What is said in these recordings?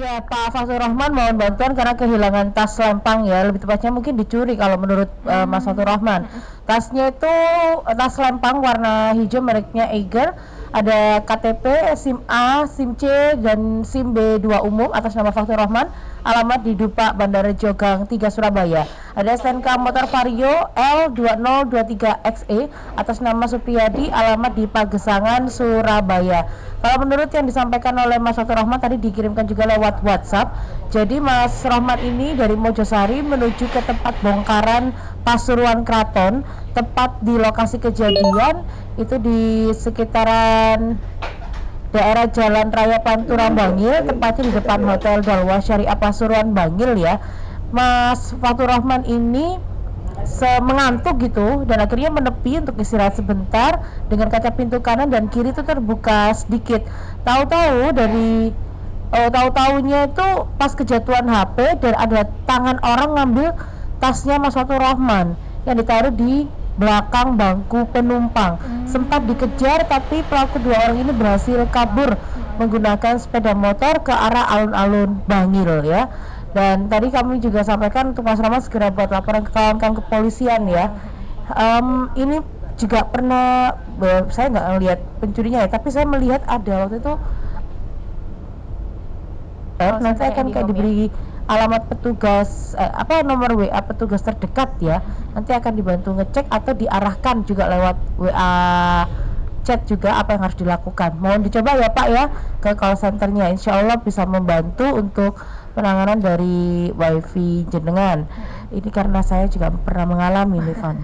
Ya, Pak Fatur Rahman mohon bantuan karena kehilangan tas lempang ya, lebih tepatnya mungkin dicuri kalau menurut Mas Fatur Rahman. Tasnya itu tas lempang warna hijau mereknya Eiger, ada KTP, SIM A, SIM C, dan SIM B2 umum atas nama Fatur Rahman, alamat di Dupak Bandara Jogang 3 Surabaya. Ada STNK motor Vario L2023XE atas nama Supriyadi, alamat di Pagesangan, Surabaya. Kalau menurut yang disampaikan oleh Mas Fatur Rahman tadi dikirimkan juga lewat WhatsApp. Jadi Mas Rahman ini dari Mojosari menuju ke tempat bongkaran Pasuruan Kraton, tepat di lokasi kejadian itu di sekitaran daerah Jalan Raya Pantura Bangil, tepatnya di depan Hotel Dalwa Syariah Pasuruan Bangil ya. Mas Fatur Rahman ini mengantuk gitu dan akhirnya menepi untuk istirahat sebentar dengan kaca pintu kanan dan kiri itu terbuka sedikit. Tahu-taunya itu pas kejatuhan HP dan ada tangan orang ngambil tasnya Mas Fatur Rahman yang ditaruh di belakang bangku penumpang. Sempat dikejar tapi pelaku dua orang ini berhasil kabur menggunakan sepeda motor ke arah alun-alun Bangil ya. Dan tadi kami juga sampaikan untuk Mas Rahman segera buat laporan ke kawan-kawan kepolisian ya. Ini juga pernah, saya nggak melihat pencurinya ya, tapi saya melihat ada waktu itu nanti akan kayak diberi alamat petugas nomor WA petugas terdekat ya. Nanti akan dibantu ngecek atau diarahkan juga lewat WA chat juga apa yang harus dilakukan. Mohon dicoba ya Pak ya ke call centernya, insya Allah bisa membantu untuk penanganan dari wifi jenengan. Ini karena saya juga pernah mengalami nih Van.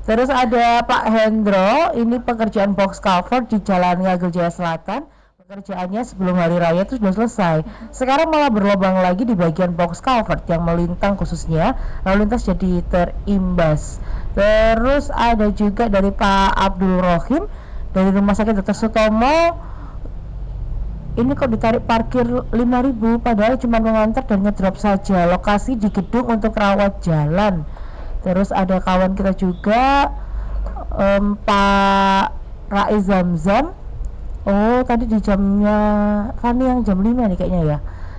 Terus ada Pak Hendro, ini pekerjaan box cover di Jalan Ngagel Jaya Selatan. Pekerjaannya sebelum hari raya itu sudah selesai. Sekarang malah berlobang lagi di bagian box cover yang melintang khususnya, lalu lintas jadi terimbas. Terus ada juga dari Pak Abdul Rohim dari Rumah Sakit Dr. Sutomo. Ini kok ditarik parkir 5.000 padahal cuma mengantar dan ngedrop saja. Lokasi di gedung untuk rawat jalan. Terus ada kawan kita juga Pak Raiz Zamzam. Oh tadi di jamnya Fani yang jam 5 nih kayaknya ya,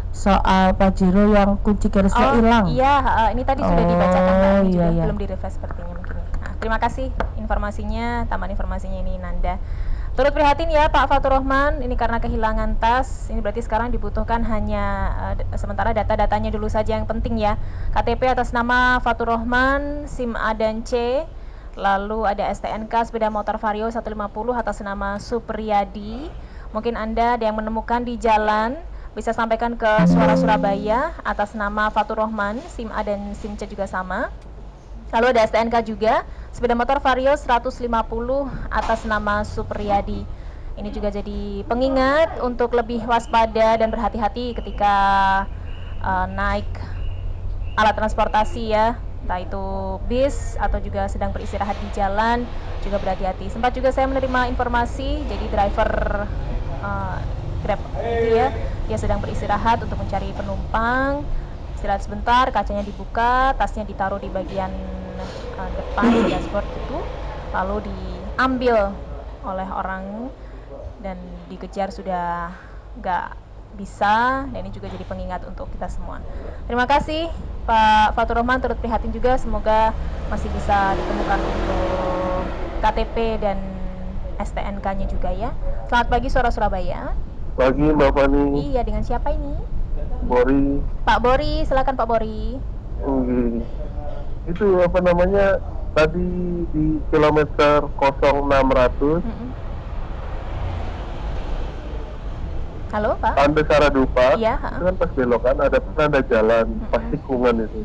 soal Pajero yang kunci garisnya hilang. Iya, ini tadi sudah dibacakan Mbak, ini juga iya. belum di-refresh sepertinya mungkin. Nah, terima kasih informasinya, tambahan informasinya ini Nanda. Turut prihatin ya Pak Fatur Rahman, ini karena kehilangan tas. Ini berarti sekarang dibutuhkan hanya sementara data-datanya dulu saja yang penting ya. KTP atas nama Fatur Rahman, SIM A dan C. Lalu ada STNK sepeda motor Vario 150 atas nama Supriyadi. Mungkin Anda ada yang menemukan di jalan, bisa sampaikan ke Suara Surabaya atas nama Fatur Rahman, SIM A dan SIM C juga sama. Lalu ada STNK juga, sepeda motor Vario 150 atas nama Supriyadi. Ini juga jadi pengingat untuk lebih waspada dan berhati-hati ketika naik alat transportasi ya, entah itu bis atau juga sedang beristirahat di jalan, juga berhati-hati. Sempat juga saya menerima informasi, jadi driver Grab itu ya, dia sedang beristirahat untuk mencari penumpang. Istirahat sebentar, kacanya dibuka, tasnya ditaruh di bagian depan dashboard itu, lalu diambil oleh orang dan dikejar sudah nggak bisa. Dan ini juga jadi pengingat untuk kita semua. Terima kasih Pak Fatur Rahman, turut prihatin juga, semoga masih bisa ditemukan untuk KTP dan STNK-nya juga ya. Selamat pagi Suara Surabaya. Pagi Mbak Fani. Iya, dengan siapa ini? Bori. Pak Bori, silakan Pak Bori. Itu apa namanya, tadi di kilometer 0600 Halo Pak? Tanda Saradupa. Iya. Itu kan pas belokan ada penanda jalan, pas tikungan itu.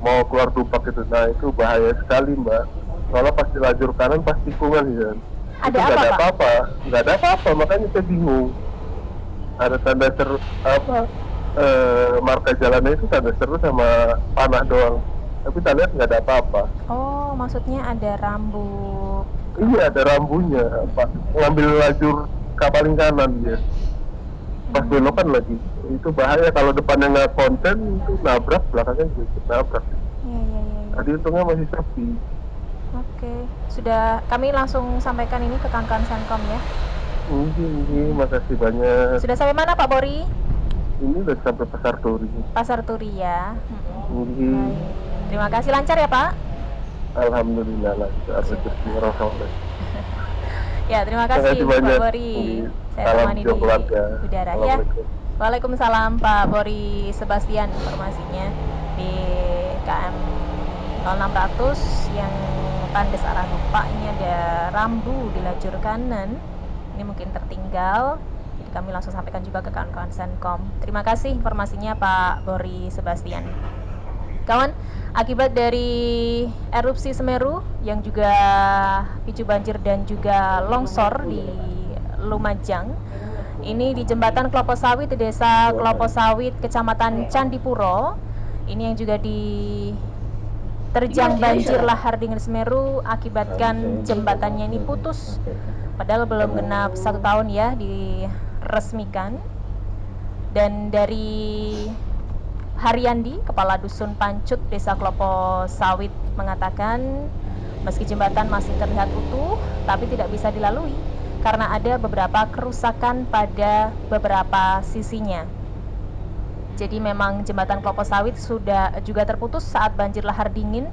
Mau keluar Dupak itu, nah itu bahaya sekali Mbak. Soalnya pas di lajur kanan pas tikungan ya. Ada Itu apa, nggak ada Pak? apa-apa, nggak ada apa-apa, makanya saya bingung. Ada tanda seru marka jalannya itu tanda seru sama panah doang. Tapi kita lihat nggak ada apa-apa. Oh, maksudnya ada rambu. Iya, ada rambunya. Ngambil lajur paling kanan dia. Pas belokan lagi. Itu bahaya kalau depannya nggak konten, itu nabrak, belakangnya juga nabrak. Iya. Tadi untungnya masih sepi. Oke, sudah kami langsung sampaikan ini ke kawan-kawan Senkom ya. Ini makasih banyak. Sudah sampai mana Pak Bori? Ini udah sampai Pasar Turi. Pasar Turi ya. Ini Baik. Terima kasih, lancar ya Pak. alhamdulillah lancar rezeki Rasulullah. Ya, terima kasih Pak banyak. Bori. Saya Salam temani di keluarga. udara ya. Assalamualaikum. Waalaikumsalam Pak Bori Sebastian, informasinya di KM 0600 yang tanda arah Dupak. Ini ada rambu di lajur kanan. Ini mungkin tertinggal. Jadi kami langsung sampaikan juga ke kawan-kawan Senkom. Terima kasih informasinya Pak Bori Sebastian. Kawan, akibat dari erupsi Semeru yang juga picu banjir dan juga longsor di Lumajang, ini di jembatan Klopo Sawit di desa Klopo Sawit, kecamatan Candipuro, ini yang juga diterjang banjir lahar dingin Semeru, akibatkan jembatannya ini putus. Padahal belum genap 1 tahun ya diresmikan. Dan dari Haryandi, Kepala Dusun Pancut, Desa Klopo Sawit mengatakan meski jembatan masih terlihat utuh, tapi tidak bisa dilalui karena ada beberapa kerusakan pada beberapa sisinya. Jadi memang jembatan Klopo Sawit sudah juga terputus saat banjir lahar dingin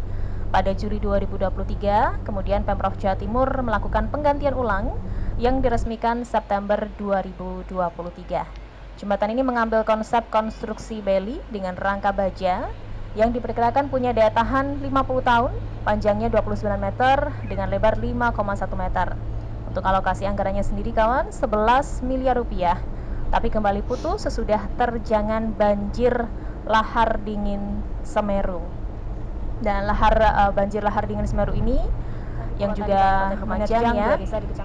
pada Juli 2023. Kemudian Pemprov Jawa Timur melakukan penggantian ulang yang diresmikan September 2023. Jembatan ini mengambil konsep konstruksi beli dengan rangka baja yang diperkirakan punya daya tahan 50 tahun, panjangnya 29 meter dengan lebar 5,1 meter. Untuk alokasi anggarannya sendiri kawan, 11 miliar rupiah. Tapi kembali putus sesudah terjangan banjir lahar dingin Semeru. Dan banjir lahar dingin Semeru ini yang juga menerjangnya,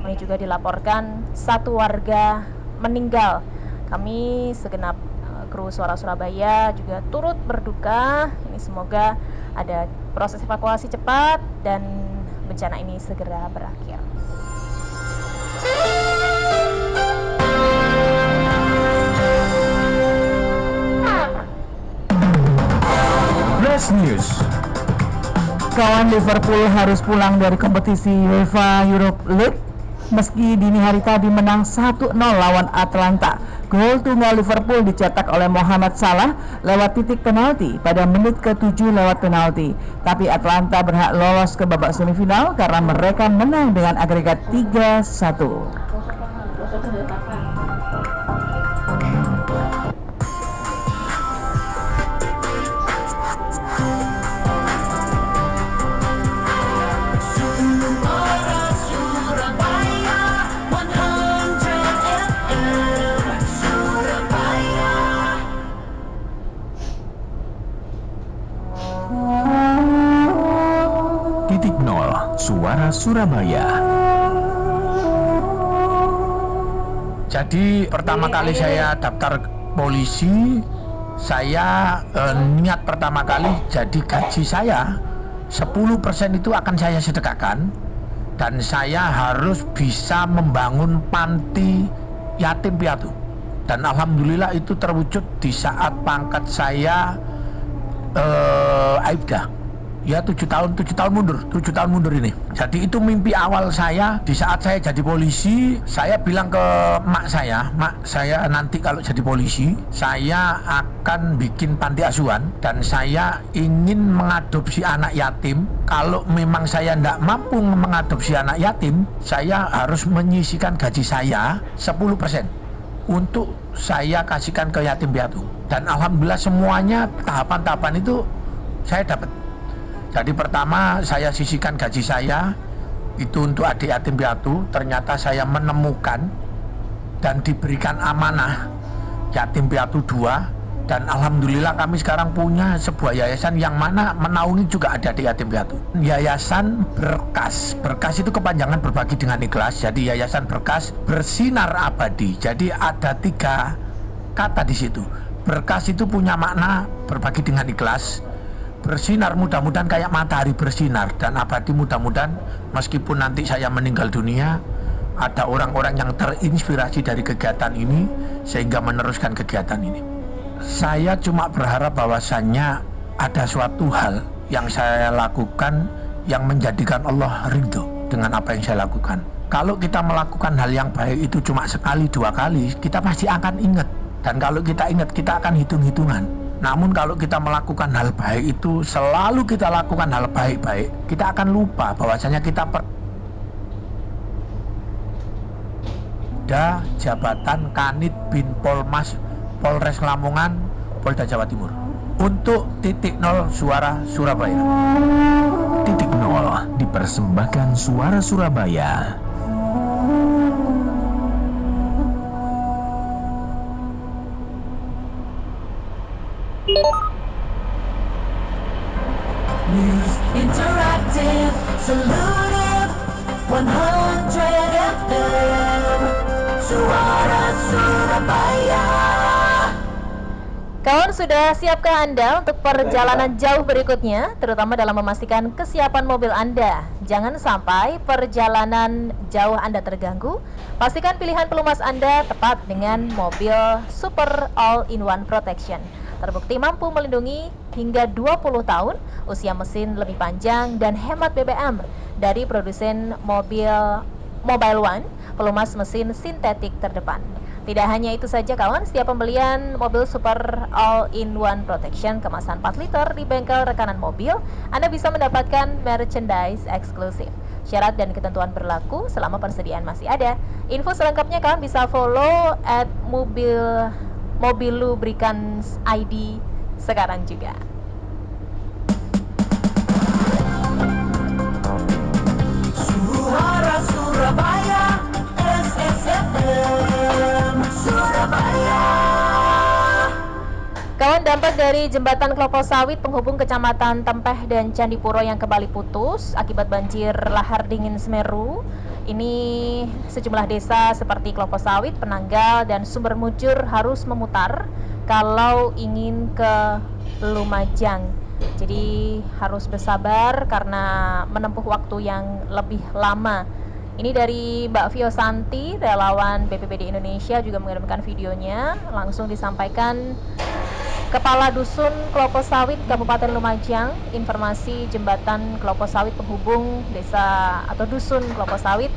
ini juga dilaporkan 1 warga meninggal. Kami segenap kru Suara Surabaya juga turut berduka. Ini semoga ada proses evakuasi cepat dan bencana ini segera berakhir. Flash News. Kawan, Liverpool harus pulang dari kompetisi UEFA Europe League meski dini hari tadi menang 1-0 lawan Atlanta. Gol tunggal Liverpool dicetak oleh Mohamed Salah lewat titik penalti pada menit ke-7 lewat penalti. Tapi Atlanta berhak lolos ke babak semifinal karena mereka menang dengan agregat 3-1. Titik Nol, Suara Surabaya. Jadi pertama kali saya daftar polisi, saya niat pertama kali jadi gaji saya 10% itu akan saya sedekahkan dan saya harus bisa membangun panti yatim piatu. Dan alhamdulillah itu terwujud di saat pangkat saya Aibda. Ya 7 tahun mundur ini. Jadi itu mimpi awal saya di saat saya jadi polisi. Saya bilang ke mak saya nanti kalau jadi polisi saya akan bikin panti asuhan dan saya ingin mengadopsi anak yatim. Kalau memang saya tidak mampu mengadopsi anak yatim, saya harus menyisihkan gaji saya 10% untuk saya kasihkan ke yatim piatu. Dan alhamdulillah semuanya tahapan-tahapan itu saya dapat. Jadi pertama saya sisihkan gaji saya itu untuk adik yatim piatu. Ternyata saya menemukan dan diberikan amanah yatim piatu 2. Dan alhamdulillah kami sekarang punya sebuah yayasan yang mana menaungi juga adik-adik yatim piatu. Yayasan Berkas. Berkas itu kepanjangan berbagi dengan ikhlas. Jadi Yayasan Berkas bersinar abadi. Jadi ada 3 kata di situ. Berkas itu punya makna berbagi dengan ikhlas. Bersinar mudah-mudahan kayak matahari bersinar, dan abadi mudah-mudahan meskipun nanti saya meninggal dunia, ada orang-orang yang terinspirasi dari kegiatan ini sehingga meneruskan kegiatan ini. Saya cuma berharap bahwasannya ada suatu hal yang saya lakukan yang menjadikan Allah ridho dengan apa yang saya lakukan. Kalau kita melakukan hal yang baik itu cuma sekali 2 kali, kita pasti akan ingat. Dan kalau kita ingat, kita akan hitung-hitungan. Namun kalau kita melakukan hal baik itu, selalu kita lakukan hal baik-baik, kita akan lupa bahwasanya kita pada jabatan Kanit Bin Polmas Polres Lamongan, Polda Jawa Timur. Untuk titik 0 Suara Surabaya. Titik 0 dipersembahkan Suara Surabaya. News Interactive, Saluted, 100 FM, Suara Surabaya. Kawan, sudah siapkah Anda untuk perjalanan jauh berikutnya, terutama dalam memastikan kesiapan mobil Anda? Jangan sampai perjalanan jauh Anda terganggu. Pastikan pilihan pelumas Anda tepat dengan mobil Super All-in-One Protection. Terbukti mampu melindungi hingga 20 tahun, usia mesin lebih panjang, dan hemat BBM dari produsen Mobile One, pelumas mesin sintetik terdepan. Tidak hanya itu saja kawan, setiap pembelian mobil Super All-in-One Protection kemasan 4 liter di bengkel rekanan mobil, Anda bisa mendapatkan merchandise eksklusif. Syarat dan ketentuan berlaku selama persediaan masih ada. Info selengkapnya kawan bisa follow @Mobilubricants ID sekarang juga. Suara Surabaya, SSFM Surabaya. Kawan, dampak dari jembatan Klopo Sawit penghubung Kecamatan Tempeh dan Candipuro yang kembali putus akibat banjir lahar dingin Semeru. Ini sejumlah desa seperti Klopo Sawit, Penanggal, dan Sumber Mujur harus memutar kalau ingin ke Lumajang. Jadi harus bersabar karena menempuh waktu yang lebih lama. Ini dari Mbak Vio Santi, relawan BPBD Indonesia, juga mengirimkan videonya. Langsung disampaikan Kepala Dusun Klopo Sawit Kabupaten Lumajang, informasi jembatan Klopo Sawit penghubung desa atau dusun Klopo Sawit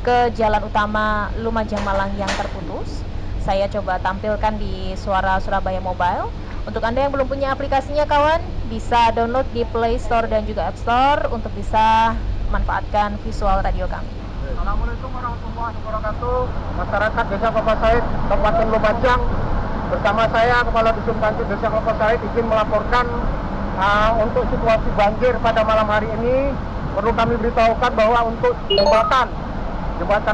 ke jalan utama Lumajang Malang yang terputus. Saya coba tampilkan di Suara Surabaya Mobile. Untuk Anda yang belum punya aplikasinya kawan, bisa download di Play Store dan juga App Store untuk bisa manfaatkan visual radio kami. Assalamualaikum warahmatullahi wabarakatuh. Masyarakat Desa Klopo Sawit, Kabupaten Lumajang, bersama saya Kepala Dusun Panci Desa Klopo Sawit izin melaporkan untuk situasi banjir pada malam hari ini. Perlu kami beritahukan bahwa untuk jembatan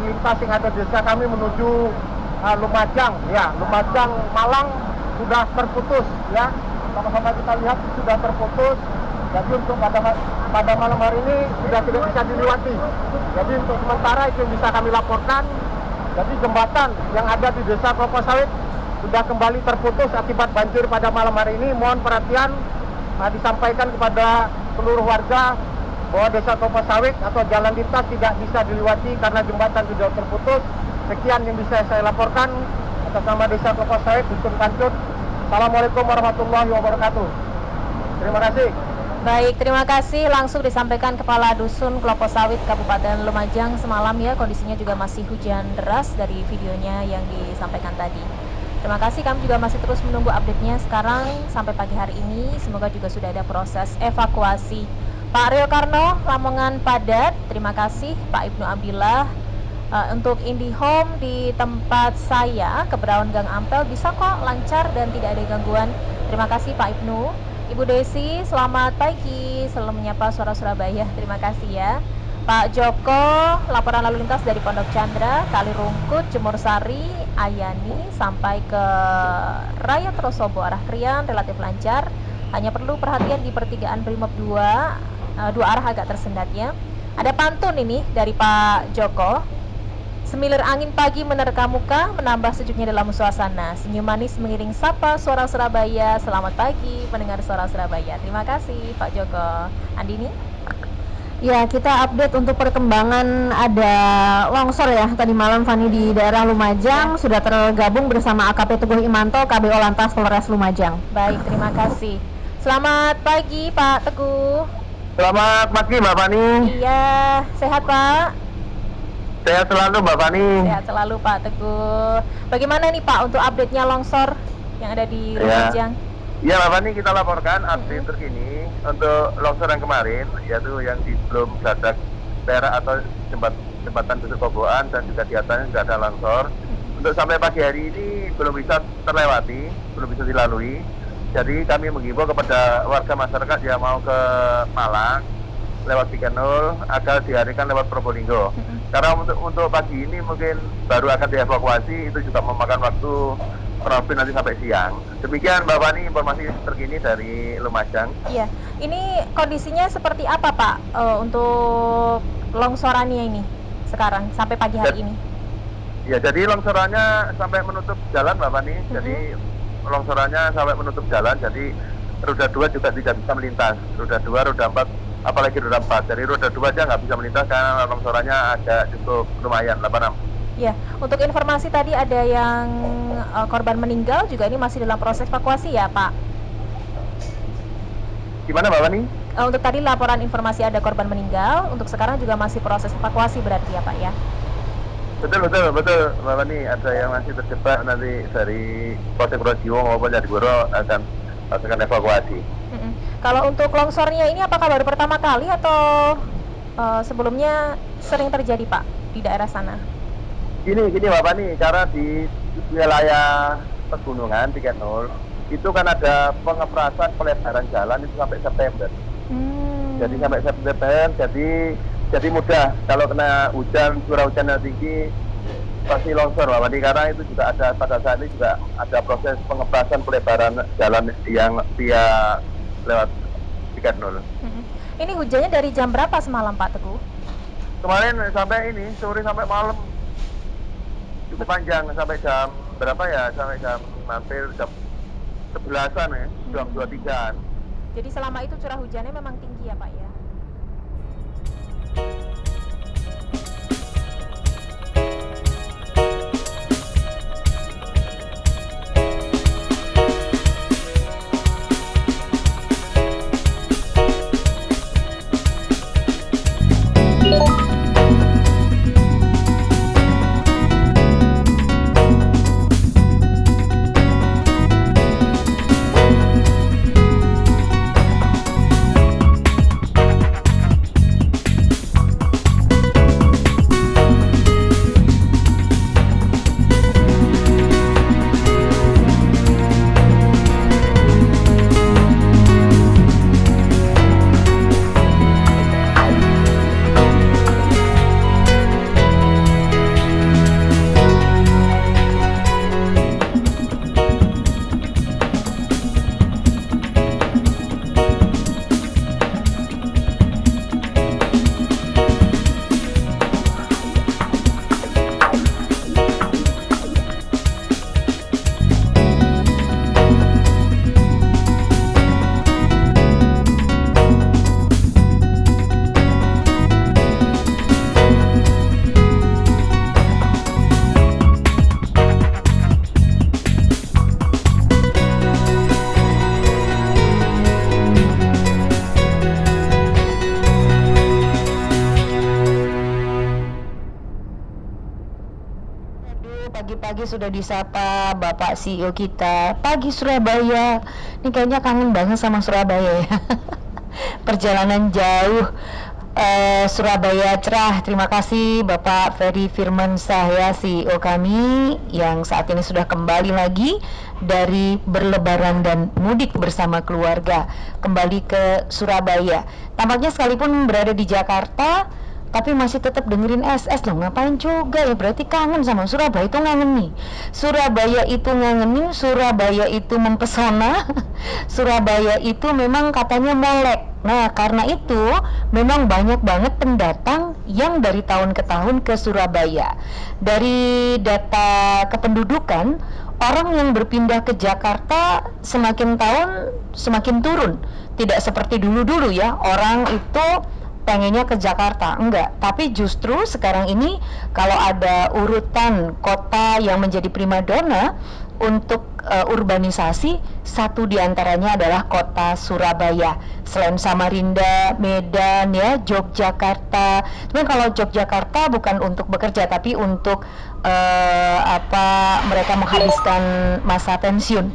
lintas yang ada di desa kami menuju Lumajang, ya, Lumajang Malang sudah terputus, ya. Sama-sama kita lihat sudah terputus. Jadi untuk pada malam hari ini sudah tidak bisa dilewati. Jadi untuk sementara itu yang bisa kami laporkan. Jadi jembatan yang ada di Desa Klopo Sawit sudah kembali terputus akibat banjir pada malam hari ini. Mohon perhatian disampaikan kepada seluruh warga bahwa Desa Klopo Sawit atau jalan lintas tidak bisa dilewati karena jembatan sudah terputus. Sekian yang bisa saya laporkan atas nama Desa Klopo Sawit, Dusun Kancut. Assalamualaikum warahmatullahi wabarakatuh. Terima kasih. Baik, terima kasih. Langsung disampaikan Kepala Dusun Klopo Sawit Kabupaten Lumajang semalam ya, kondisinya juga masih hujan deras dari videonya yang disampaikan tadi. Terima kasih, kami juga masih terus menunggu update-nya sekarang sampai pagi hari ini. Semoga juga sudah ada proses evakuasi. Pak Rio Karno, Lamongan padat. Terima kasih Pak Ibnu Abdillah. Untuk IndiHome di tempat saya, Keberauan Gang Ampel, bisa kok lancar dan tidak ada gangguan. Terima kasih Pak Ibnu. Ibu Desi, selamat pagi. Selalu menyapa Suara Surabaya. Terima kasih ya. Pak Joko, laporan lalu lintas dari Pondok Chandra, Kali Rungkut, Jemur Sari, Ayani sampai ke Raya Trosobo arah Krian relatif lancar. Hanya perlu perhatian di pertigaan Brimob 2, dua arah agak tersendat ya. Ada pantun ini dari Pak Joko. Semilir angin pagi menerka muka, menambah sejuknya dalam suasana. Senyum manis mengiring sapa Suara Surabaya. Selamat pagi pendengar Suara Surabaya. Terima kasih Pak Joko. Andini? Ya, kita update untuk perkembangan ada longsor ya tadi malam Fani di daerah Lumajang. Sudah tergabung bersama AKP Teguh Imanto, KBO Lantas Polres Lumajang. Baik, terima kasih. Selamat pagi Pak Teguh. Selamat pagi Mbak Fani. Iya, sehat Pak? Sehat selalu Mbak Fani. Sehat selalu Pak Teguh. Bagaimana nih Pak untuk update-nya longsor yang ada di Lumajang? Ya Mbak Fani, kita laporkan update terkini untuk longsor yang kemarin, yaitu yang di sebelum Gadak Perak atau jembatan Besar Koboan, dan juga di atasnya juga ada longsor. Untuk sampai pagi hari ini belum bisa terlewati, belum bisa dilalui. Jadi kami menghimbau kepada warga masyarakat yang mau ke Malang lewat 30 agar dialihkan lewat Probolinggo. Karena untuk pagi ini mungkin baru akan dievakuasi, itu juga memakan waktu kurang lebih nanti sampai siang. Demikian Mbak Fani informasi terkini dari Lumajang. Iya, ini kondisinya seperti apa Pak untuk longsorannya ini sekarang sampai pagi hari ini? Ya, jadi longsorannya sampai menutup jalan Mbak Fani. Jadi longsorannya sampai menutup jalan, jadi roda 2 juga tidak bisa melintas. Roda 2, roda 4, apalagi roda 4. Jadi roda 2 aja nggak bisa melintas karena longsorannya agak cukup lumayan, 86. Ya, untuk informasi tadi ada yang korban meninggal juga, ini masih dalam proses evakuasi ya Pak? Gimana Mbak Fani? Untuk tadi laporan informasi ada korban meninggal, untuk sekarang juga masih proses evakuasi berarti ya Pak ya? Betul Mbak Fani, ada yang masih terjebak nanti dari Polsek Projiwo maupun Jatigoro akan evakuasi. Kalau untuk longsornya ini apakah baru pertama kali atau sebelumnya sering terjadi Pak di daerah sana? Gini Mbak Fani, karena di wilayah pegunungan 30 itu kan ada pengeprasan pelebaran jalan itu sampai September. Jadi sampai September, jadi mudah kalau kena hujan, curah hujan yang tinggi pasti longsor Mbak Fani, karena itu juga ada pada saat ini juga ada proses pengeprasan pelebaran jalan yang via lewat 30. Ini hujannya dari jam berapa semalam Pak Teguh? Kemarin sampai ini sore sampai malam cukup panjang, sampai jam berapa ya, sampai jam hampir jam 11-an ya, jam 23-an. Jadi selama itu curah hujannya memang tinggi ya Pak ya? Pagi-pagi sudah disapa Bapak CEO kita. Pagi Surabaya. Ini kayaknya kangen banget sama Surabaya ya. Perjalanan jauh Surabaya Cerah. Terima kasih Bapak Ferry Firmansyah ya, CEO kami yang saat ini sudah kembali lagi dari berlebaran dan mudik bersama keluarga kembali ke Surabaya. Tampaknya sekalipun berada di Jakarta tapi masih tetap dengerin SS loh. Ngapain juga ya, berarti kangen sama Surabaya. Itu ngangeni, Surabaya itu ngangeni, Surabaya itu mempesona. Surabaya itu memang katanya molek. Nah, karena itu memang banyak banget pendatang yang dari tahun ke tahun ke Surabaya. Dari data kependudukan, orang yang berpindah ke Jakarta semakin tahun semakin turun. Tidak seperti dulu-dulu ya, orang itu pengennya ke Jakarta, enggak. Tapi justru sekarang ini kalau ada urutan kota yang menjadi primadona untuk urbanisasi, satu diantaranya adalah kota Surabaya. Selain Samarinda, Medan, ya, Yogyakarta. Cuman kalau Yogyakarta bukan untuk bekerja, tapi untuk mereka menghabiskan masa pensiun.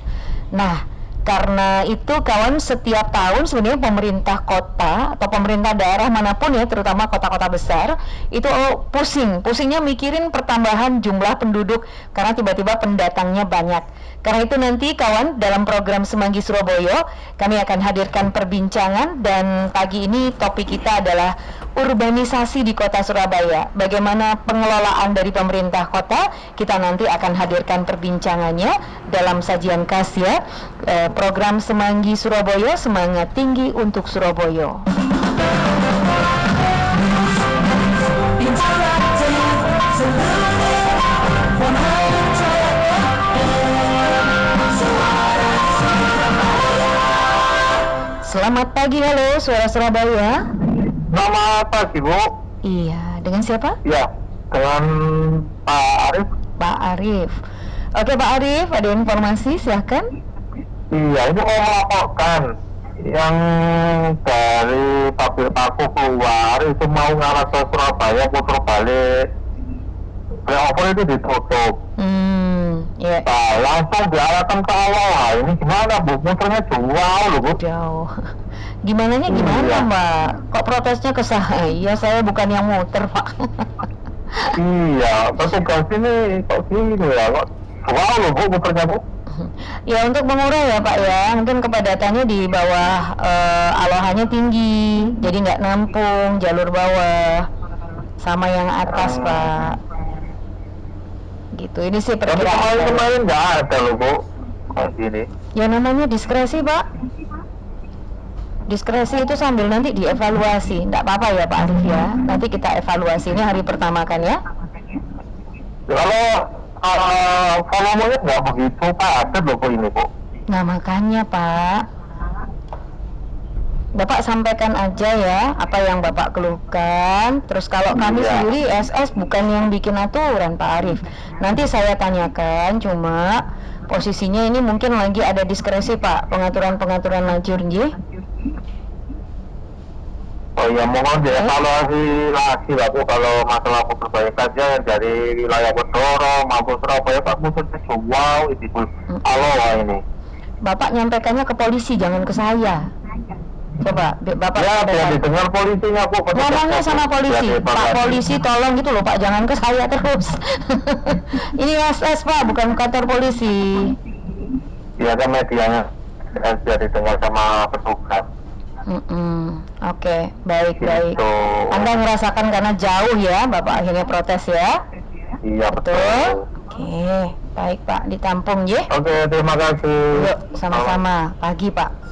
Nah, karena itu kawan, setiap tahun sebenarnya pemerintah kota atau pemerintah daerah manapun ya, terutama kota-kota besar, itu pusingnya mikirin pertambahan jumlah penduduk karena tiba-tiba pendatangnya banyak. Karena itu nanti kawan, dalam program Semanggi Surabaya kami akan hadirkan perbincangan, dan pagi ini topik kita adalah urbanisasi di kota Surabaya. Bagaimana pengelolaan dari pemerintah kota, kita nanti akan hadirkan perbincangannya dalam sajian khas ya, program Semanggi Surabaya, semangat tinggi untuk Surabaya. Selamat pagi, halo Suara Surabaya. Selamat pagi, Bu. Iya, dengan siapa? Ya, dengan Pak Arif. Pak Arif. Oke Pak Arif, ada informasi, silahkan. Iya, ini mau melaporkan yang dari pabrik paku keluar itu mau ngarah ke Surabaya, putar balik. Flyover itu ditutup. Ya. Nah, langsung diarahkan ke awal. Ini gimana, Bu? Muternya jauh loh, Bu. Jauh. Gimana Iya. Mbak? Kok protesnya ke saya? Iya, saya bukan yang muter, Pak. Iya, petugas ini kok gini ya, kok jauh loh, Bu, muternya, Bu. Ya, untuk mengurai ya Pak ya, mungkin kepadatannya di bawah, alohannya tinggi, jadi nggak nampung jalur bawah sama yang atas Pak. Gitu, ini sih Tapi perkiraan. kemarin nggak ada loh, Bu, kayak gini. Ya namanya diskresi Pak. Diskresi itu sambil nanti dievaluasi. Nggak apa-apa ya Pak Arif ya. Nanti kita evaluasi, ini hari pertama kan ya. Kalau volumenya nggak begitu padat loh, Bu, ini, Bu. Nah makanya Pak, Bapak sampaikan aja ya apa yang Bapak keluhkan. Terus kalau kami Iya. sendiri SS bukan yang bikin aturan Pak Arif. Nanti saya tanyakan, cuma posisinya ini mungkin lagi ada diskresi Pak, pengaturan-pengaturan lajur nggih. Oh ya, mohon dievaluasi lagi lah, Bu, kalau masalah perbaikannya yang dari wilayah Bedoro maupun Surabaya, Pak, muternya jauh ini, Bu. Aloha ini. Bapak nyampaikannya ke polisi, jangan ke saya. Coba Bapak Ya, biar sampaikan. didengar polisinya, Bu. Ngomongnya sama polisi, Biar Pak dievaluasi. polisi tolong gitu loh Pak, jangan ke saya terus. Ini SS Pak, bukan kantor polisi. Iya, kan medianya biar didengar sama petugas. Oke, baik. Gitu. Anda merasakan karena jauh ya, Bapak akhirnya protes ya. Iya, Betul? betul. Oke, baik Pak, ditampung ya. Oke, terima kasih. Yuk, sama-sama. Pagi Pak.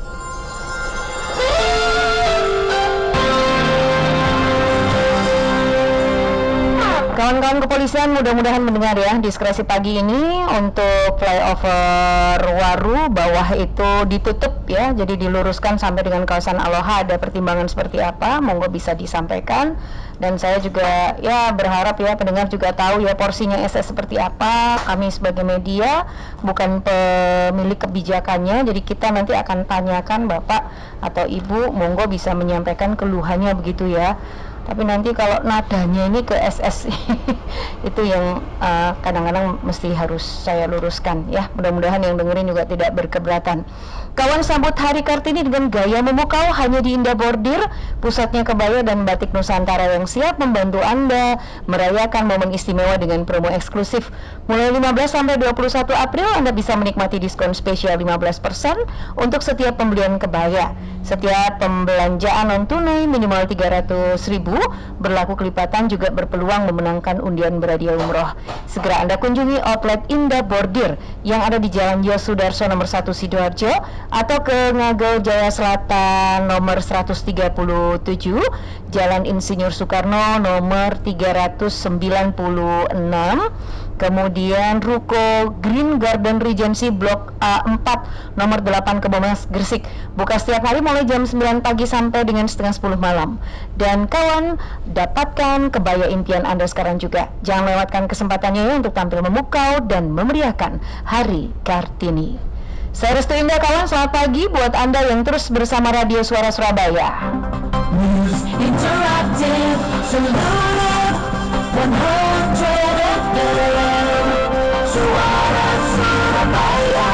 Kawan-kawan kepolisian mudah-mudahan mendengar ya diskresi pagi ini untuk flyover Waru bawah itu ditutup ya, jadi diluruskan sampai dengan kawasan Aloha. Ada pertimbangan seperti apa, monggo bisa disampaikan. Dan saya juga ya berharap ya pendengar juga tahu ya porsinya SS seperti apa. Kami sebagai media bukan pemilik kebijakannya, jadi kita nanti akan tanyakan Bapak atau Ibu, monggo bisa menyampaikan keluhannya begitu ya. Tapi nanti kalau nadanya ini ke SSI itu yang kadang-kadang mesti harus saya luruskan ya. Mudah-mudahan yang dengerin juga tidak berkeberatan. Kawan sambut Hari Kartini dengan gaya memukau hanya di Indah Bordir, pusatnya kebaya dan batik Nusantara yang siap membantu Anda merayakan momen istimewa dengan promo eksklusif. Mulai 15 sampai 21 April Anda bisa menikmati diskon spesial 15% untuk setiap pembelian kebaya. Setiap pembelanjaan non tunai minimal 300.000 berlaku kelipatan, juga berpeluang memenangkan undian berhadiah umroh. Segera Anda kunjungi outlet Indah Bordir yang ada di Jalan Yosudarso nomor 1 Sidoarjo atau ke Ngagel Jaya Selatan nomor 137, Jalan Insinyur Soekarno nomor 396, kemudian Ruko Green Garden Regency Blok A4 nomor 8 Kebomas, Gresik. Buka setiap hari mulai jam 9 pagi sampai dengan setengah 10 malam. Dan kawan, dapatkan kebaya impian Anda sekarang juga. Jangan lewatkan kesempatannya ya untuk tampil memukau dan memeriahkan Hari Kartini. Saya Restu Indah kawan, selamat pagi buat Anda yang terus bersama Radio Suara Surabaya. News Interactive, Seluruh 100 FM, Suara Surabaya.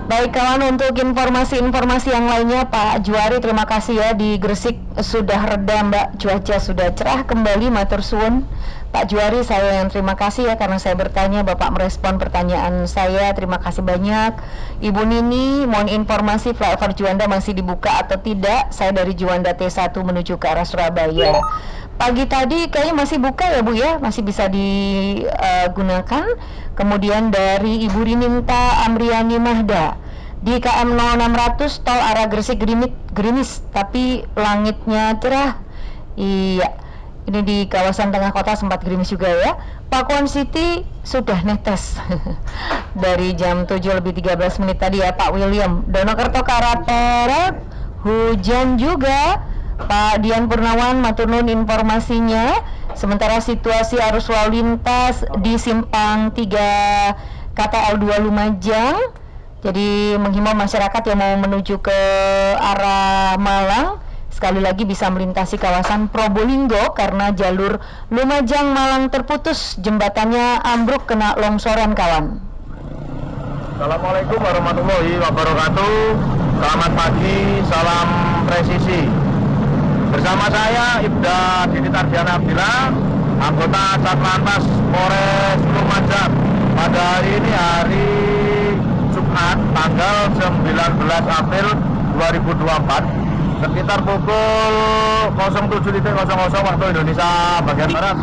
Baik kawan, untuk informasi-informasi yang lainnya, Pak Juari, terima kasih ya, di Gresik sudah reda Mbak, cuaca sudah cerah kembali, matur suwun. Pak Juari, saya yang terima kasih ya karena saya bertanya, Bapak merespon pertanyaan saya, terima kasih banyak. Ibu Nini, mohon informasi flyover Juanda masih dibuka atau tidak? Saya dari Juanda T1 menuju ke arah Surabaya. Pagi tadi kayaknya masih buka ya Bu ya, masih bisa digunakan. Kemudian dari Ibu Rininta Amriani Mahda, di KM 0600 tol arah Gresik gerimis tapi langitnya cerah. Iya, ini di kawasan tengah kota sempat gerimis juga ya. Pakuan City sudah netes dari jam 7:13 tadi ya Pak William. Donokerto ke arah Perak hujan juga. Pak Dian Purnawan, matur nuwun informasinya. Sementara situasi arus lalu lintas di simpang 3 KTL 2 Lumajang, jadi menghimbau masyarakat yang mau menuju ke arah Malang sekali lagi bisa melintasi kawasan Probolinggo karena jalur Lumajang Malang terputus, jembatannya ambruk kena longsoran kawan. Assalamualaikum warahmatullahi wabarakatuh. Selamat pagi, salam presisi. Bersama saya Ibda Didi Tardiana Abdillah, anggota Satlantas Polres Lumajang. Pada hari ini hari Jumat tanggal 19 April 2024 sekitar pukul 07.00 waktu Indonesia bagian Barat.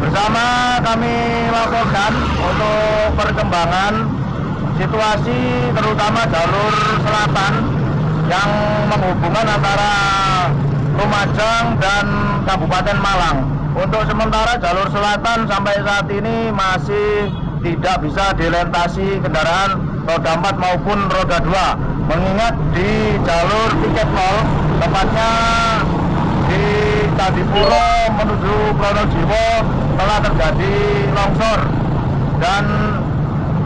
Bersama kami laporkan untuk perkembangan situasi terutama jalur selatan yang menghubungkan antara Lumajang dan Kabupaten Malang. Untuk sementara jalur selatan sampai saat ini masih tidak bisa dilintasi kendaraan roda 4 maupun roda 2. Mengingat di jalur tiket tol, tepatnya di Candipuro menuju Pronojiwo telah terjadi longsor dan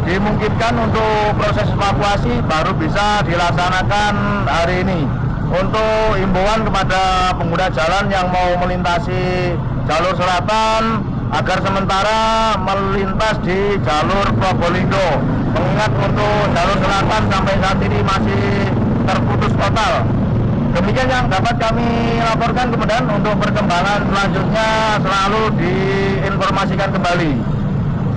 dimungkinkan untuk proses evakuasi baru bisa dilaksanakan hari ini. Untuk himbauan kepada pengguna jalan yang mau melintasi jalur selatan agar sementara melintas di jalur Probolinggo, mengingat untuk jalur selatan sampai saat ini masih terputus total. Demikian yang dapat kami laporkan, kemudian untuk perkembangan selanjutnya selalu diinformasikan kembali.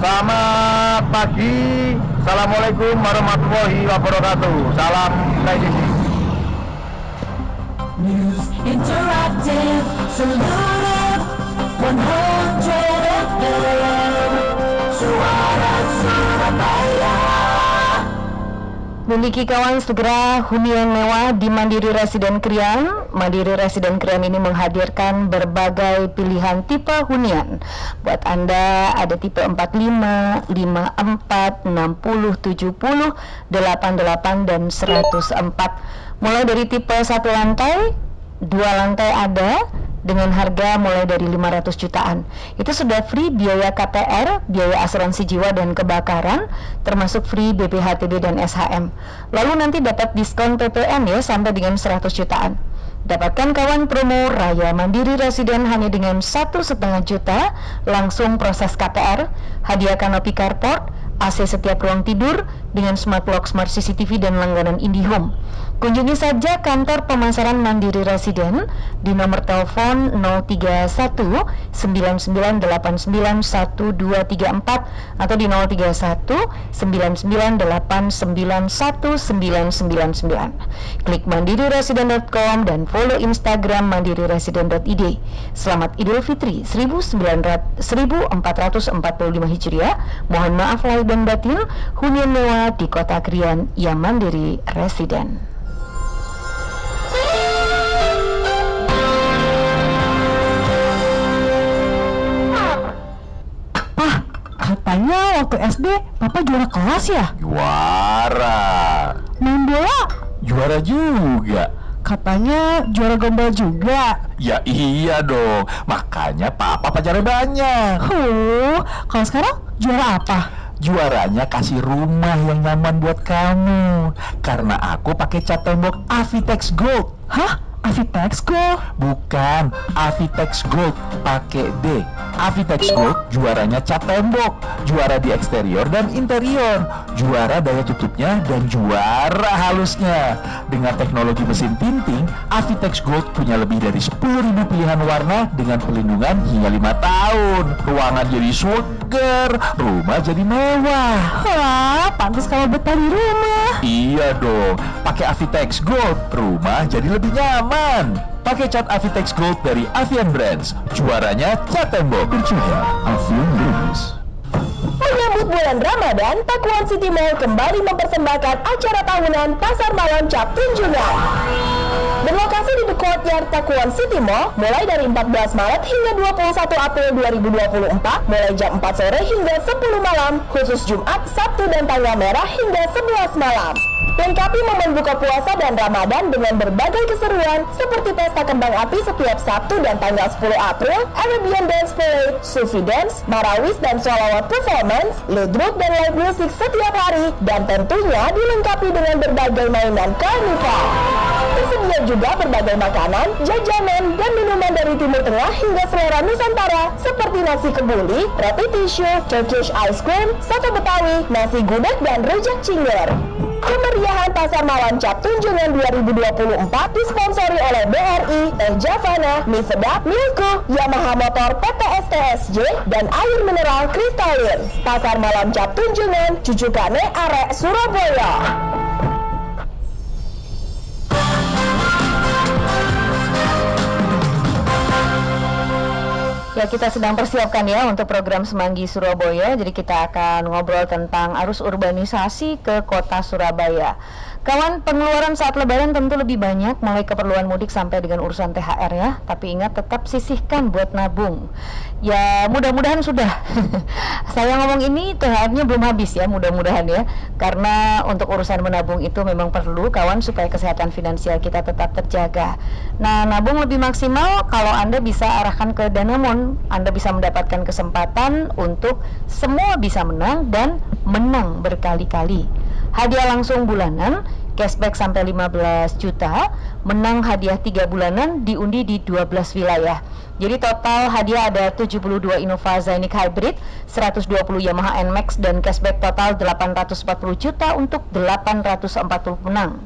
Selamat pagi, Assalamualaikum warahmatullahi wabarakatuh. Salam presisi. News Interactive, Seluruh 100 FM, Suara Surabaya. Miliki kawan, segera hunian mewah di Mandiri Residen Krian. Mandiri Residen Krian ini menghadirkan berbagai pilihan tipe hunian. Buat Anda ada tipe 45, 54, 60, 70, 88, dan 104. Mulai dari tipe 1 lantai, 2 lantai ada, dengan harga mulai dari 500 jutaan. Itu sudah free biaya KPR, biaya asuransi jiwa dan kebakaran, termasuk free BPHTB dan SHM. Lalu nanti dapat diskon PPN ya sampai dengan 100 jutaan. Dapatkan kawan promo Raya Mandiri Residen hanya dengan 1,5 juta, langsung proses KPR, hadiah kanopi carport, AC setiap ruang tidur dengan smart lock, smart CCTV dan langganan IndiHome. Kunjungi saja kantor pemasaran Mandiri Residen di nomor telepon 031 9989 1234 atau di 031 9989 1999. Klik mandiriresiden.com dan follow Instagram mandiriresiden.id. Selamat Idul Fitri 1445 Hijriah. Mohon maaf lahir dan batin. Hunian mewah di Kota Krian yang Mandiri Residen. Katanya waktu SD Papa juara kelas ya? Juara. Main bola? Juara juga. Katanya juara gombal juga. Ya iya dong, makanya Papa pacarnya banyak. Kalau sekarang juara apa? Juaranya kasih rumah yang nyaman buat kamu. Karena aku pakai cat tembok Avitex Gold. Hah? Avitex Gold? Bukan, Avitex Gold pakai D. Avitex Gold juaranya cat tembok, juara di eksterior dan interior, juara daya tutupnya dan juara halusnya. Dengan teknologi mesin tinting, Avitex Gold punya lebih dari 10.000 pilihan warna dengan pelindungan hingga 5 tahun. Ruangan jadi seger, rumah jadi mewah. Wah, pantas kalau betah di rumah. Iya dong, pakai Avitex Gold, rumah jadi lebih nyaman. Pakai cat Avitex Gold dari Avian Brands, juaranya cat tembok. Percaya Avian Brands. Menyambut bulan Ramadan, Takuan City Mall kembali mempersembahkan acara tahunan Pasar Malam Cap Tunjungan. Berlokasi di The Courtyard Takuan City Mall, mulai dari 14 Maret hingga 21 April 2024, mulai jam 4 sore hingga 10 malam, khusus Jumat, Sabtu dan tanggal merah hingga 11 malam. Lengkapi momen buka puasa dan Ramadan dengan berbagai keseruan seperti pesta kembang api setiap Sabtu dan tanggal 10 April, Arabian Dance Parade, Sufi Dance, Marawis dan Sholawat Performance, ludruk dan live music setiap hari, dan tentunya dilengkapi dengan berbagai mainan karnival. Tersedia juga berbagai makanan, jajanan, dan minuman dari Timur Tengah hingga selera Nusantara seperti nasi kebuli, roti tisu, Turkish ice cream, soto Betawi, nasi gudeg, dan rujak cingur. Kemeriahan Pasar Malam Cap Tunjungan 2024 disponsori oleh BRI, Teh Javana, Mie Sedap, Milku, Yamaha Motor PT STSJ, dan air mineral Kristalin. Pasar Malam Cap Tunjungan, Cucukane Arek Surabaya. Ya, kita sedang persiapkan ya untuk program Semanggi Surabaya. Jadi kita akan ngobrol tentang arus urbanisasi ke kota Surabaya. Kawan, pengeluaran saat lebaran tentu lebih banyak, mulai keperluan mudik sampai dengan urusan THR ya. Tapi ingat, tetap sisihkan buat nabung. Ya, mudah-mudahan sudah. Saya ngomong ini THR-nya belum habis ya, mudah-mudahan ya. Karena untuk urusan menabung itu memang perlu, kawan, supaya kesehatan finansial kita tetap terjaga. Nah, nabung lebih maksimal kalau Anda bisa arahkan ke Danamon. Anda bisa mendapatkan kesempatan untuk semua bisa menang dan menang berkali-kali. Hadiah langsung bulanan, cashback sampai 15 juta, menang hadiah 3 bulanan, diundi di 12 wilayah. Jadi total hadiah ada 72 Innova Zainik Hybrid, 120 Yamaha NMAX, dan cashback total 840 juta untuk 840 pemenang.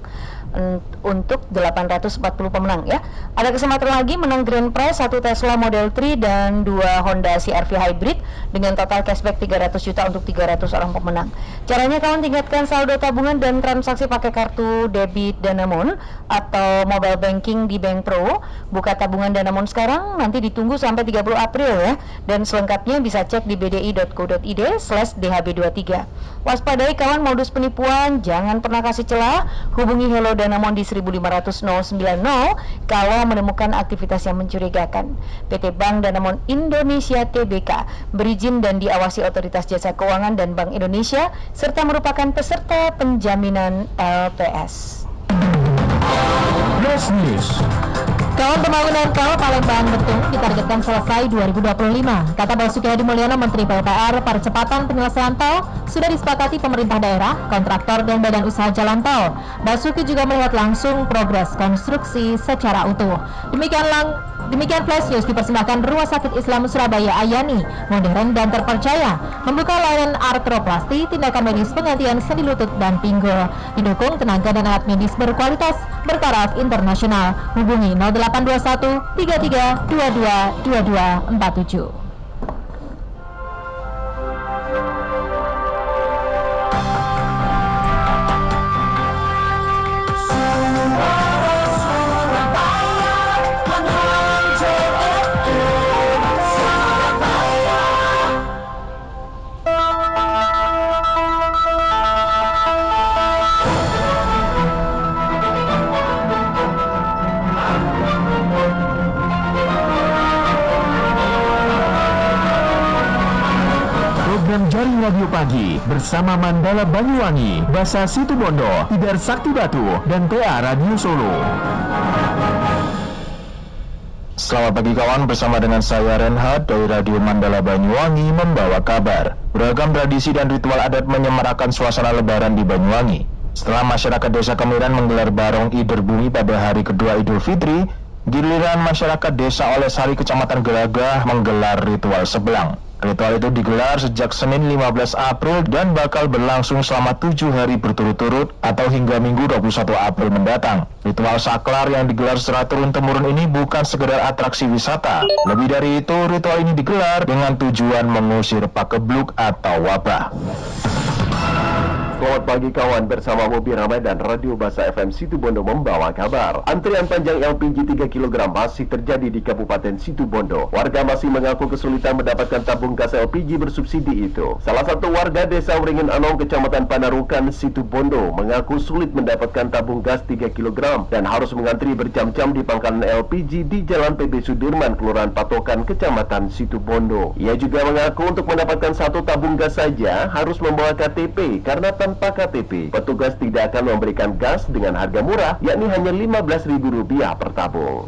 Untuk 840 pemenang ya. Ada kesempatan lagi menang grand prize 1 Tesla Model 3 dan 2 Honda CR-V Hybrid dengan total cashback 300 juta untuk 300 orang pemenang. Caranya kawan tingkatkan saldo tabungan dan transaksi pakai kartu debit Danamon atau mobile banking di Bank Pro. Buka tabungan Danamon sekarang, nanti ditunggu sampai 30 April ya. Dan selengkapnya bisa cek di bdi.co.id/dhb23. Waspadai kawan modus penipuan, jangan pernah kasih celah. Hubungi Hello Danamon di 1500 090 kalau menemukan aktivitas yang mencurigakan. PT Bank Danamon Indonesia Tbk berizin dan diawasi Otoritas Jasa Keuangan dan Bank Indonesia serta merupakan peserta penjaminan LPS. News. Kawan pembangunan KL Palembang Betung ditargetkan selesai 2025. Kata Basuki Hadi Mulyono, Menteri PUPR, percepatan penyelesaian tol sudah disepakati pemerintah daerah, kontraktor, dan badan usaha jalan tol. Basuki juga melihat langsung progres konstruksi secara utuh. Demikian Flash News dipersembahkan Rumah Sakit Islam Surabaya Ayani, modern dan terpercaya, membuka layanan artroplasti, tindakan medis penggantian sendi lutut dan pinggul, didukung tenaga dan alat medis berkualitas, bertaraf internasional. Hubungi 0821 33 22 22 47. Program Jaring Radio Pagi bersama Mandala Banyuwangi, Basa Situbondo, Tidar Sakti Batu, dan TA Radio Solo. Selamat pagi kawan, bersama dengan saya Renhard dari Radio Mandala Banyuwangi membawa kabar. Beragam tradisi dan ritual adat menyemarakan suasana lebaran di Banyuwangi. Setelah masyarakat Desa Kemiran menggelar Barong Ider Bumi pada hari kedua Idul Fitri, giliran masyarakat Desa Olesari Kecamatan Gelagah menggelar ritual sebelang. Ritual itu digelar sejak Senin 15 April dan bakal berlangsung selama 7 hari berturut-turut atau hingga Minggu 21 April mendatang. Ritual saklar yang digelar secara turun-temurun ini bukan sekedar atraksi wisata. Lebih dari itu, ritual ini digelar dengan tujuan mengusir pakebluk atau wabah. Selamat pagi kawan, bersama Bobi Ramai dan Radio Basa FM Situbondo membawa kabar. Antrian panjang LPG 3 kg masih terjadi di Kabupaten Situbondo. Warga masih mengaku kesulitan mendapatkan tabung gas LPG bersubsidi itu. Salah satu warga Desa Wringin Anong, Kecamatan Panarukan, Situbondo mengaku sulit mendapatkan tabung gas 3 kg dan harus mengantri berjam-jam di pangkalan LPG di Jalan PB Sudirman, Kelurahan Patokan, Kecamatan Situbondo. Ia juga mengaku untuk mendapatkan satu tabung gas saja harus membawa KTP karena tanpa KTP, petugas tidak akan memberikan gas dengan harga murah, yakni hanya Rp15.000 per tabung.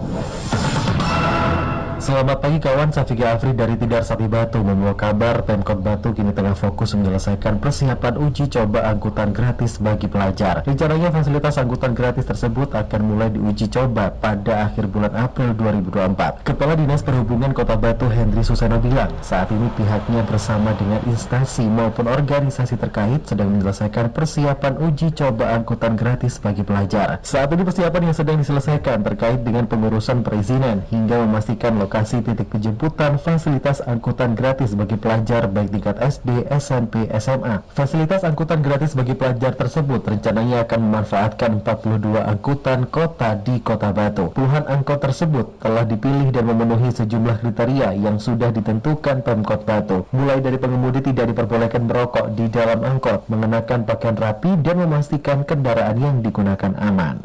Selamat pagi kawan, Safiki Afri dari Tidar Sakti Batu membawa kabar Pemkot Batu kini tengah fokus menyelesaikan persiapan uji coba angkutan gratis bagi pelajar. Rencananya fasilitas angkutan gratis tersebut akan mulai diuji coba pada akhir bulan April 2024. Kepala Dinas Perhubungan Kota Batu Hendri Suseno bilang, saat ini pihaknya bersama dengan instansi maupun organisasi terkait sedang menyelesaikan persiapan uji coba angkutan gratis bagi pelajar. Saat ini persiapan yang sedang diselesaikan terkait dengan pengurusan perizinan hingga memastikan lokasi titik penjemputan fasilitas angkutan gratis bagi pelajar baik tingkat SD, SMP, SMA. Fasilitas angkutan gratis bagi pelajar tersebut rencananya akan memanfaatkan 42 angkutan kota di Kota Batu. Puluhan angkot tersebut telah dipilih dan memenuhi sejumlah kriteria yang sudah ditentukan Pemkot Batu. Mulai dari pengemudi tidak diperbolehkan merokok di dalam angkot, mengenakan pakaian rapi, dan memastikan kendaraan yang digunakan aman.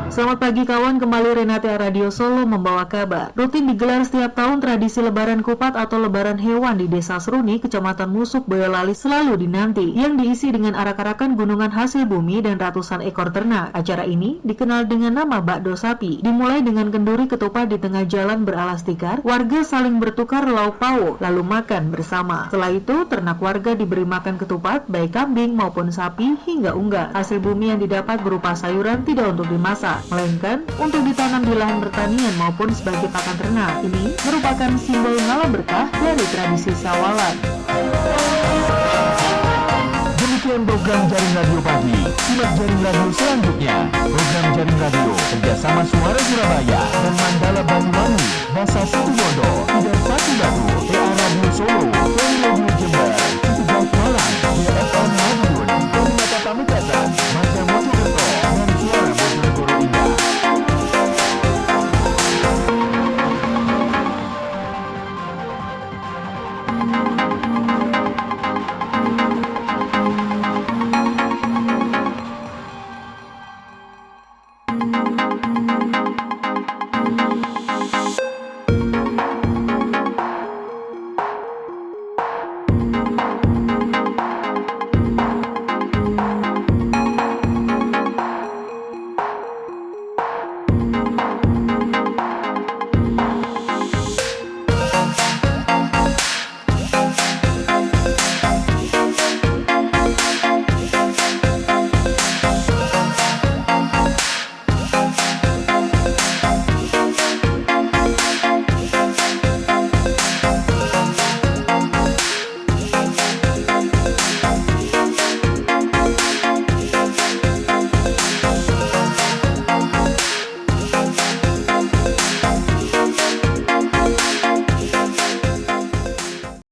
Selamat pagi kawan, kembali Renate Radio Solo membawa kabar. Rutin digelar setiap tahun tradisi Lebaran Kupat atau Lebaran Hewan di Desa Seruni, Kecamatan Musuk, Boyolali selalu dinanti, yang diisi dengan arak-arakan gunungan hasil bumi dan ratusan ekor ternak. Acara ini dikenal dengan nama Bakdo Sapi. Dimulai dengan kenduri ketupat di tengah jalan beralas tikar, warga saling bertukar lauk pauk, lalu makan bersama. Setelah itu, ternak warga diberi makan ketupat, baik kambing maupun sapi hingga unggas. Hasil bumi yang didapat berupa sayuran tidak untuk dimasak, melainkan untuk ditanam di lahan pertanian maupun sebagai pakan ternak. Ini merupakan simbol ngalah berkah dari tradisi sawalan. Demikian program Jaring Radio Pagi. Simak Jaring Radio selanjutnya. Program Jaring Radio kerjasama Suara Surabaya dan Mandala Banyuwangi, Basa Situbondo, Tidar Sakti Batu, TA Radio Solo, Radio Jember, Tugas Malang, DFM Madiun, Perimata Pamekasan, Majang Mojokerto, dan Suara Bojonegoro Indah.